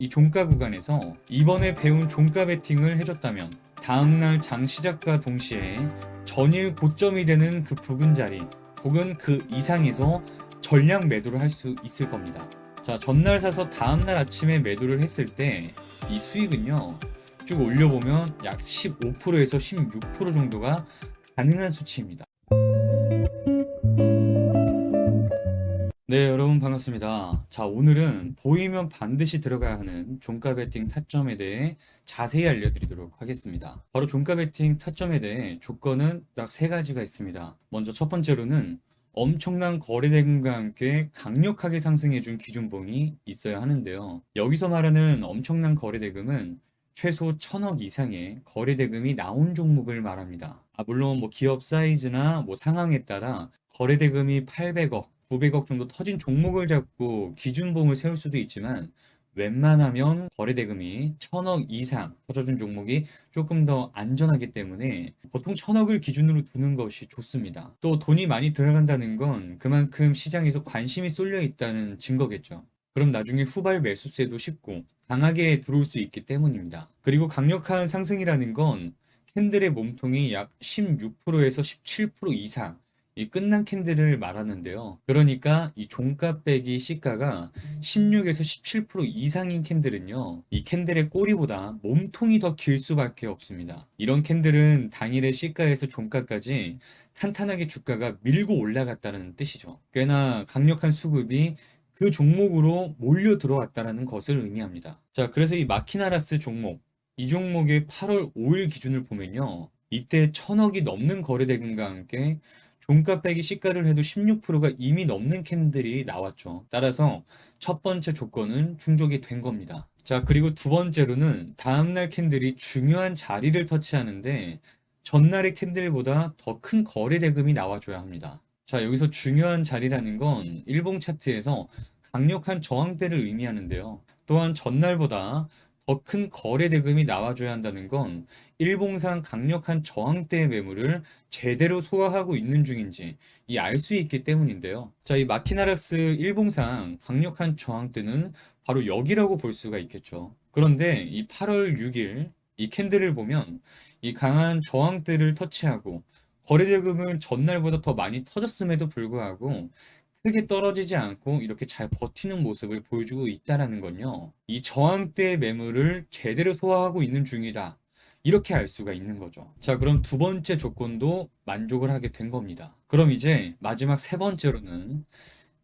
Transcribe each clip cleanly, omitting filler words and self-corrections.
이 종가 구간에서 이번에 배운 종가 베팅을 해줬다면 다음날 장 시작과 동시에 전일 고점이 되는 그 부근 자리 혹은 그 이상에서 전량 매도를 할 수 있을 겁니다. 자, 전날 사서 다음날 아침에 매도를 했을 때 이 수익은요, 쭉 올려보면 약 15%에서 16% 정도가 가능한 수치입니다. 네, 여러분 반갑습니다. 자, 오늘은 보이면 반드시 들어가야 하는 종가 베팅 타점에 대해 자세히 알려드리도록 하겠습니다. 바로 종가 베팅 타점에 대해 조건은 딱 세 가지가 있습니다. 먼저 첫 번째로는 엄청난 거래대금과 함께 강력하게 상승해준 기준봉이 있어야 하는데요. 여기서 말하는 엄청난 거래대금은 최소 1000억 이상의 거래대금이 나온 종목을 말합니다. 물론 기업 사이즈나 상황에 따라 거래대금이 800억, 900억 정도 터진 종목을 잡고 기준봉을 세울 수도 있지만 웬만하면 거래대금이 1000억 이상 터져준 종목이 조금 더 안전하기 때문에 보통 1000억을 기준으로 두는 것이 좋습니다. 또 돈이 많이 들어간다는 건 그만큼 시장에서 관심이 쏠려 있다는 증거겠죠. 그럼 나중에 후발 매수세도 쉽고 강하게 들어올 수 있기 때문입니다. 그리고 강력한 상승이라는 건 캔들의 몸통이 약 16%에서 17% 이상 이 끝난 캔들을 말하는데요. 그러니까 이 종가 빼기 시가가 16에서 17% 이상인 캔들은요, 이 캔들의 꼬리보다 몸통이 더 길 수밖에 없습니다. 이런 캔들은 당일의 시가에서 종가까지 탄탄하게 주가가 밀고 올라갔다는 뜻이죠. 꽤나 강력한 수급이 그 종목으로 몰려 들어왔다는 것을 의미합니다. 자, 그래서 이 마키나라스 종목, 이 종목의 8월 5일 기준을 보면요, 이때 1000억이 넘는 거래대금과 함께 종가 빼기 시가를 해도 16%가 이미 넘는 캔들이 나왔죠. 따라서 첫 번째 조건은 충족이 된 겁니다. 자, 그리고 두 번째로는 다음날 캔들이 중요한 자리를 터치하는데 전날의 캔들보다 더 큰 거래 대금이 나와줘야 합니다. 자, 여기서 중요한 자리라는 건 일봉 차트에서 강력한 저항대를 의미하는데요. 또한 전날보다 더 큰 거래 대금이 나와줘야 한다는 건 일봉상 강력한 저항대의 매물을 제대로 소화하고 있는 중인지 이 알 수 있기 때문인데요. 자, 이 마키나락스 일봉상 강력한 저항대는 바로 여기라고 볼 수가 있겠죠. 그런데 이 8월 6일 이 캔들을 보면 이 강한 저항대를 터치하고 거래대금은 전날보다 더 많이 터졌음에도 불구하고 크게 떨어지지 않고 이렇게 잘 버티는 모습을 보여주고 있다라는 건요, 이 저항대 매물을 제대로 소화하고 있는 중이다, 이렇게 알 수가 있는 거죠. 자, 그럼 두 번째 조건도 만족을 하게 된 겁니다. 그럼 이제 마지막 세 번째로는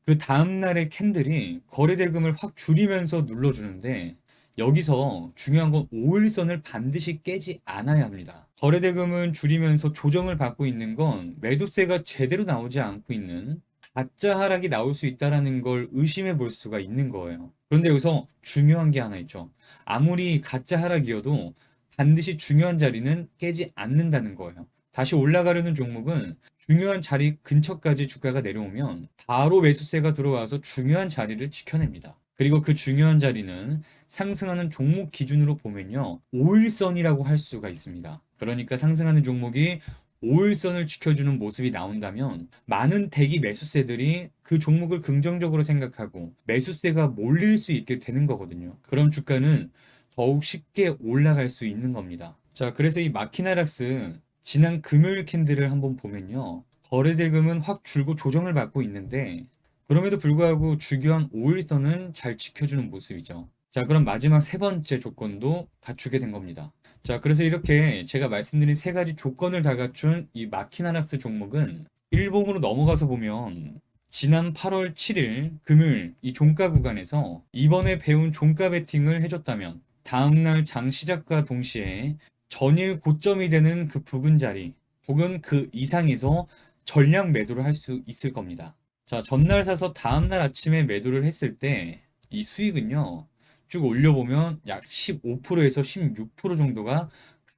그 다음날의 캔들이 거래대금을 확 줄이면서 눌러주는데 여기서 중요한 건 5일선을 반드시 깨지 않아야 합니다. 거래대금은 줄이면서 조정을 받고 있는 건 매도세가 제대로 나오지 않고 있는 가짜 하락이 나올 수 있다는 걸 의심해 볼 수가 있는 거예요. 그런데 여기서 중요한 게 하나 있죠. 아무리 가짜 하락이어도 반드시 중요한 자리는 깨지 않는다는 거예요. 다시 올라가려는 종목은 중요한 자리 근처까지 주가가 내려오면 바로 매수세가 들어와서 중요한 자리를 지켜냅니다. 그리고 그 중요한 자리는 상승하는 종목 기준으로 보면요, 5일선이라고 할 수가 있습니다. 그러니까 상승하는 종목이 5일선을 지켜주는 모습이 나온다면 많은 대기 매수세들이 그 종목을 긍정적으로 생각하고 매수세가 몰릴 수 있게 되는 거거든요. 그럼 주가는 더욱 쉽게 올라갈 수 있는 겁니다. 자, 그래서 이 마키나락스 지난 금요일 캔들을 한번 보면요, 거래대금은 확 줄고 조정을 받고 있는데 그럼에도 불구하고 주교한 5일선은 잘 지켜주는 모습이죠. 자, 그럼 마지막 세 번째 조건도 갖추게 된 겁니다. 자, 그래서 이렇게 제가 말씀드린 세 가지 조건을 다 갖춘 이 마키나라스 종목은 일봉으로 넘어가서 보면 지난 8월 7일 금요일 이 종가 구간에서 이번에 배운 종가 베팅을 해줬다면 다음날 장 시작과 동시에 전일 고점이 되는 그 부근 자리 혹은 그 이상에서 전량 매도를 할 수 있을 겁니다. 자, 전날 사서 다음날 아침에 매도를 했을 때 이 수익은요, 쭉 올려보면 약 15%에서 16% 정도가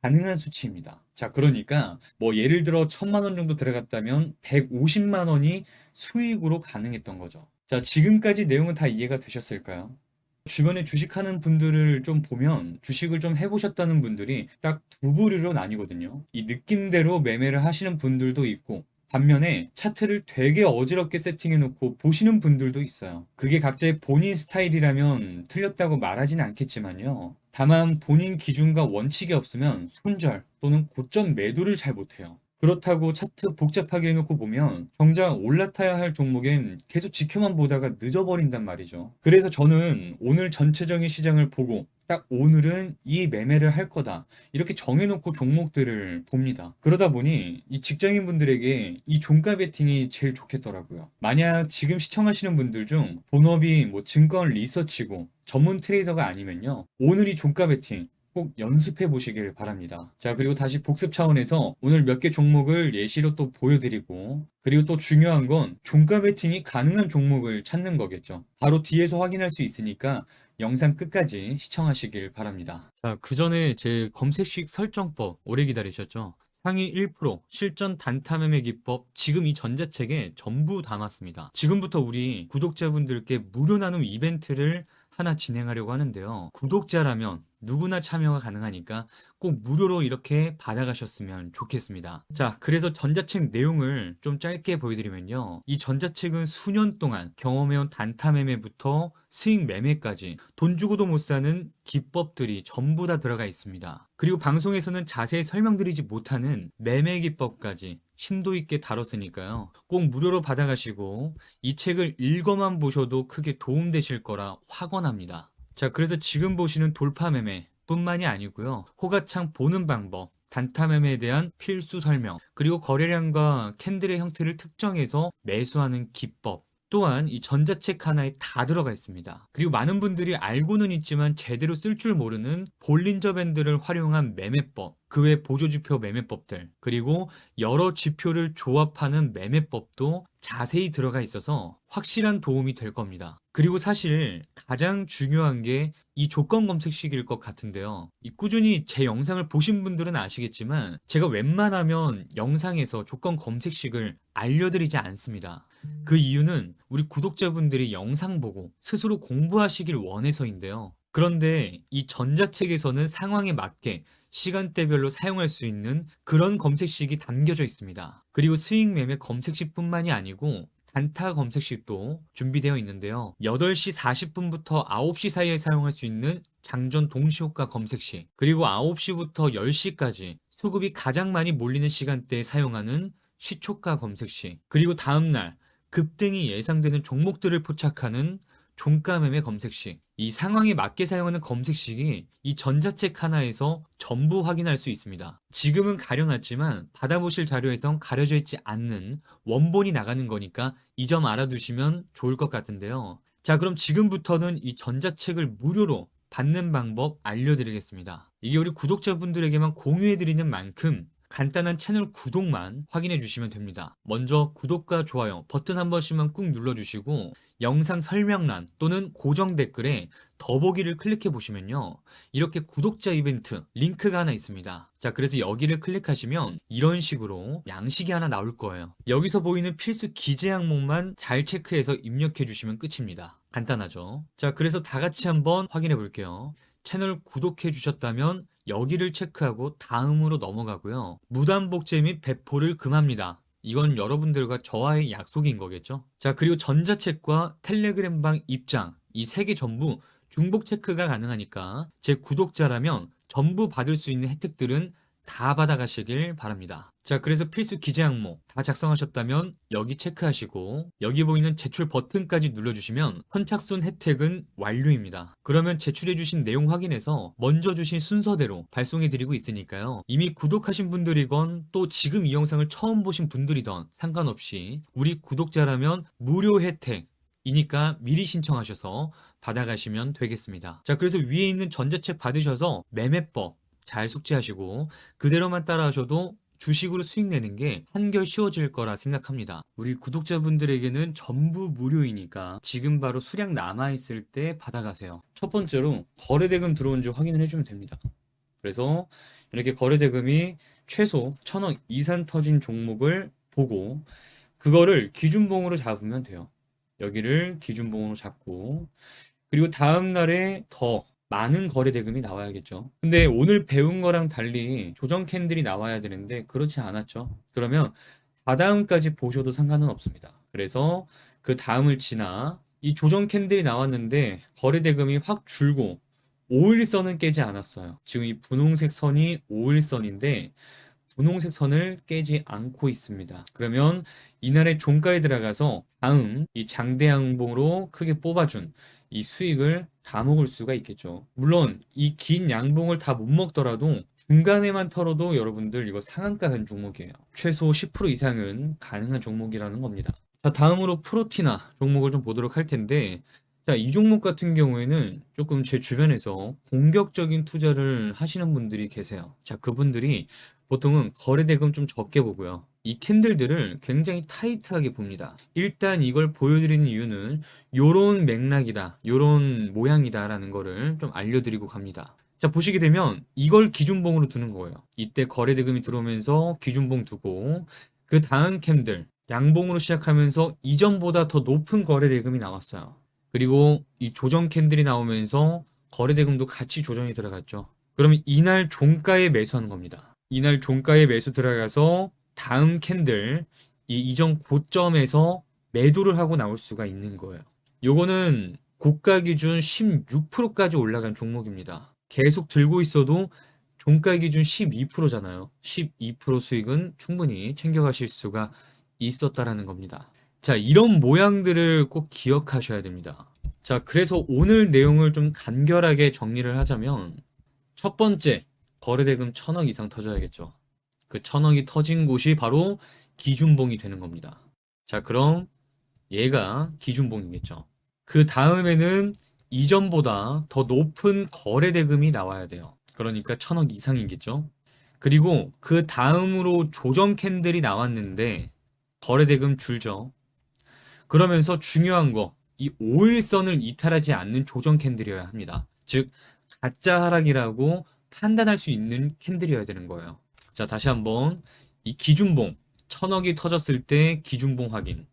가능한 수치입니다. 자, 그러니까 예를 들어 1000만 원 정도 들어갔다면 150만 원이 수익으로 가능했던 거죠. 자, 지금까지 내용은 다 이해가 되셨을까요? 주변에 주식하는 분들을 좀 보면 주식을 좀 해보셨다는 분들이 딱 두 부류로 나뉘거든요. 이 느낌대로 매매를 하시는 분들도 있고 반면에 차트를 되게 어지럽게 세팅해 놓고 보시는 분들도 있어요. 그게 각자의 본인 스타일이라면 틀렸다고 말하진 않겠지만요. 다만 본인 기준과 원칙이 없으면 손절 또는 고점 매도를 잘 못해요. 그렇다고 차트 복잡하게 해놓고 보면 정작 올라타야 할 종목엔 계속 지켜만 보다가 늦어버린단 말이죠. 그래서 저는 오늘 전체적인 시장을 보고 딱 오늘은 이 매매를 할 거다, 이렇게 정해놓고 종목들을 봅니다. 그러다 보니 이 직장인분들에게 이 종가 베팅이 제일 좋겠더라고요. 만약 지금 시청하시는 분들 중 본업이 뭐 증권 리서치고 전문 트레이더가 아니면요, 오늘 이 종가 베팅 꼭 연습해 보시길 바랍니다. 자, 그리고 다시 복습 차원에서 오늘 몇 개 종목을 예시로 또 보여드리고, 그리고 또 중요한 건 종가 베팅이 가능한 종목을 찾는 거겠죠. 바로 뒤에서 확인할 수 있으니까 영상 끝까지 시청하시길 바랍니다. 자, 그 전에 제 검색식 설정법 오래 기다리셨죠? 상위 1% 실전 단타 매매 기법, 지금 이 전자책에 전부 담았습니다. 지금부터 우리 구독자분들께 무료 나눔 이벤트를 하나 진행하려고 하는데요. 구독자라면 누구나 참여가 가능하니까 꼭 무료로 이렇게 받아가셨으면 좋겠습니다. 자, 그래서 전자책 내용을 좀 짧게 보여드리면요. 이 전자책은 수년 동안 경험해온 단타 매매부터 스윙 매매까지 돈 주고도 못 사는 기법들이 전부 다 들어가 있습니다. 그리고 방송에서는 자세히 설명드리지 못하는 매매 기법까지 심도 있게 다뤘으니까요. 꼭 무료로 받아가시고 이 책을 읽어만 보셔도 크게 도움되실 거라 확언합니다. 자, 그래서 지금 보시는 돌파 매매 뿐만이 아니고요. 호가창 보는 방법, 단타 매매에 대한 필수 설명, 그리고 거래량과 캔들의 형태를 특정해서 매수하는 기법, 또한 이 전자책 하나에 다 들어가 있습니다. 그리고 많은 분들이 알고는 있지만 제대로 쓸 줄 모르는 볼린저 밴드를 활용한 매매법, 그 외 보조지표 매매법들, 그리고 여러 지표를 조합하는 매매법도 자세히 들어가 있어서 확실한 도움이 될 겁니다. 그리고 사실 가장 중요한 게 이 조건 검색식일 것 같은데요. 이 꾸준히 제 영상을 보신 분들은 아시겠지만 제가 웬만하면 영상에서 조건 검색식을 알려드리지 않습니다. 그 이유는 우리 구독자분들이 영상 보고 스스로 공부하시길 원해서인데요. 그런데 이 전자책에서는 상황에 맞게 시간대별로 사용할 수 있는 그런 검색식이 담겨져 있습니다. 그리고 스윙 매매 검색식뿐만이 아니고 단타 검색식도 준비되어 있는데요. 8시 40분부터 9시 사이에 사용할 수 있는 장전 동시효과 검색식, 그리고 9시부터 10시까지 수급이 가장 많이 몰리는 시간대에 사용하는 시초가 검색식, 그리고 다음날 급등이 예상되는 종목들을 포착하는 종가 매매 검색식, 이 상황에 맞게 사용하는 검색식이 이 전자책 하나에서 전부 확인할 수 있습니다. 지금은 가려놨지만 받아보실 자료에선 가려져 있지 않는 원본이 나가는 거니까 이 점 알아두시면 좋을 것 같은데요. 자, 그럼 지금부터는 이 전자책을 무료로 받는 방법 알려드리겠습니다. 이게 우리 구독자분들에게만 공유해드리는 만큼 간단한 채널 구독만 확인해 주시면 됩니다. 먼저 구독과 좋아요 버튼 한 번씩만 꾹 눌러주시고 영상 설명란 또는 고정 댓글에 더보기를 클릭해 보시면요, 이렇게 구독자 이벤트 링크가 하나 있습니다. 자, 그래서 여기를 클릭하시면 이런 식으로 양식이 하나 나올 거예요. 여기서 보이는 필수 기재 항목만 잘 체크해서 입력해 주시면 끝입니다. 간단하죠? 자, 그래서 다 같이 한번 확인해 볼게요. 채널 구독해 주셨다면 여기를 체크하고 다음으로 넘어가고요. 무단 복제 및 배포를 금합니다. 이건 여러분들과 저와의 약속인 거겠죠? 자, 그리고 전자책과 텔레그램방 입장, 이 세 개 전부 중복 체크가 가능하니까 제 구독자라면 전부 받을 수 있는 혜택들은 다 받아가시길 바랍니다. 자, 그래서 필수 기재 항목 다 작성하셨다면 여기 체크하시고 여기 보이는 제출 버튼까지 눌러주시면 선착순 혜택은 완료입니다. 그러면 제출해주신 내용 확인해서 먼저 주신 순서대로 발송해드리고 있으니까요. 이미 구독하신 분들이건 또 지금 이 영상을 처음 보신 분들이던 상관없이 우리 구독자라면 무료 혜택 이니까 미리 신청하셔서 받아가시면 되겠습니다. 자, 그래서 위에 있는 전자책 받으셔서 매매법 잘 숙지하시고 그대로만 따라하셔도 주식으로 수익 내는 게 한결 쉬워질 거라 생각합니다. 우리 구독자분들에게는 전부 무료이니까 지금 바로 수량 남아있을 때 받아가세요. 첫 번째로 거래대금 들어온지 확인을 해주면 됩니다. 그래서 이렇게 거래대금이 최소 1,000억 이상 터진 종목을 보고 그거를 기준봉으로 잡으면 돼요. 여기를 기준봉으로 잡고 그리고 다음 날에 더 많은 거래 대금이 나와야겠죠. 근데 오늘 배운 거랑 달리 조정 캔들이 나와야 되는데 그렇지 않았죠. 그러면 다다음까지 보셔도 상관은 없습니다. 그래서 그 다음을 지나 이 조정 캔들이 나왔는데 거래 대금이 확 줄고 5일선은 깨지 않았어요. 지금 이 분홍색 선이 5일선인데 분홍색 선을 깨지 않고 있습니다. 그러면 이날의 종가에 들어가서 다음 이 장대 양봉으로 크게 뽑아준 이 수익을 다 먹을 수가 있겠죠. 물론 이 긴 양봉을 다 못 먹더라도 중간에만 털어도 여러분들 이거 상한가 간 종목이에요. 최소 10% 이상은 가능한 종목이라는 겁니다. 자, 다음으로 프로티나 종목을 좀 보도록 할 텐데, 자, 이 종목 같은 경우에는 조금 제 주변에서 공격적인 투자를 하시는 분들이 계세요. 자, 그분들이 보통은 거래대금 좀 적게 보고요. 이 캔들들을 굉장히 타이트하게 봅니다. 일단 이걸 보여드리는 이유는 요런 맥락이다, 요런 모양이다라는 거를 좀 알려드리고 갑니다. 자, 보시게 되면 이걸 기준봉으로 두는 거예요. 이때 거래대금이 들어오면서 기준봉 두고 그 다음 캠들 양봉으로 시작하면서 이전보다 더 높은 거래대금이 나왔어요. 그리고 이 조정 캔들이 나오면서 거래대금도 같이 조정이 들어갔죠. 그러면 이날 종가에 매수하는 겁니다. 이날 종가에 매수 들어가서 다음 캔들 이 이전 고점에서 매도를 하고 나올 수가 있는 거예요. 요거는 고가 기준 16%까지 올라간 종목입니다. 계속 들고 있어도 종가 기준 12%잖아요. 12% 수익은 충분히 챙겨가실 수가 있었다라는 겁니다. 자, 이런 모양들을 꼭 기억하셔야 됩니다. 자, 그래서 오늘 내용을 좀 간결하게 정리를 하자면 첫 번째, 거래대금 1000억 이상 터져야겠죠. 그 1000억이 터진 곳이 바로 기준봉이 되는 겁니다. 자, 그럼 얘가 기준봉이겠죠. 그 다음에는 이전보다 더 높은 거래대금이 나와야 돼요. 그러니까 1000억 이상이겠죠. 그리고 그 다음으로 조정 캔들이 나왔는데 거래대금 줄죠. 그러면서 중요한 거, 이 5일선을 이탈하지 않는 조정 캔들이어야 합니다. 즉, 가짜 하락이라고 판단할 수 있는 캔들이어야 되는 거예요. 자, 다시 한번 이 기준봉, 1000억이 터졌을 때 기준봉 확인.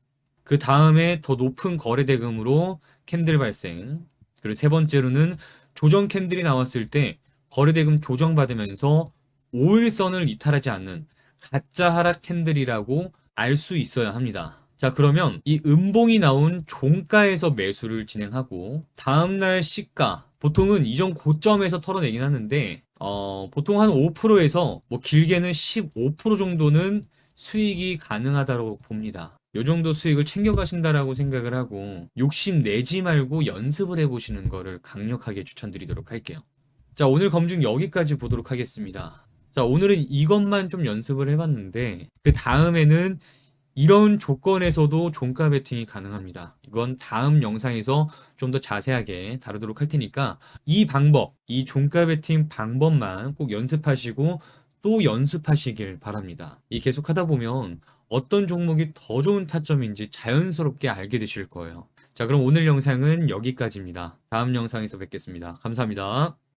그 다음에 더 높은 거래 대금으로 캔들 발생. 그리고 세 번째로는 조정 캔들이 나왔을 때 거래 대금 조정받으면서 5일선을 이탈하지 않는 가짜 하락 캔들이라고 알 수 있어야 합니다. 자, 그러면 이 음봉이 나온 종가에서 매수를 진행하고 다음날 시가 보통은 이전 고점에서 털어내긴 하는데 보통 한 5%에서 뭐 길게는 15% 정도는 수익이 가능하다고 봅니다. 요 정도 수익을 챙겨가신다라고 생각을 하고 욕심 내지 말고 연습을 해보시는 거를 강력하게 추천드리도록 할게요. 자, 오늘 검증 여기까지 보도록 하겠습니다. 자, 오늘은 이것만 좀 연습을 해봤는데 그 다음에는 이런 조건에서도 종가 베팅이 가능합니다. 이건 다음 영상에서 좀 더 자세하게 다루도록 할 테니까 이 방법, 이 종가 베팅 방법만 꼭 연습하시고 또 연습하시길 바랍니다. 이 계속 하다 보면 어떤 종목이 더 좋은 타점인지 자연스럽게 알게 되실 거예요. 자, 그럼 오늘 영상은 여기까지입니다. 다음 영상에서 뵙겠습니다. 감사합니다.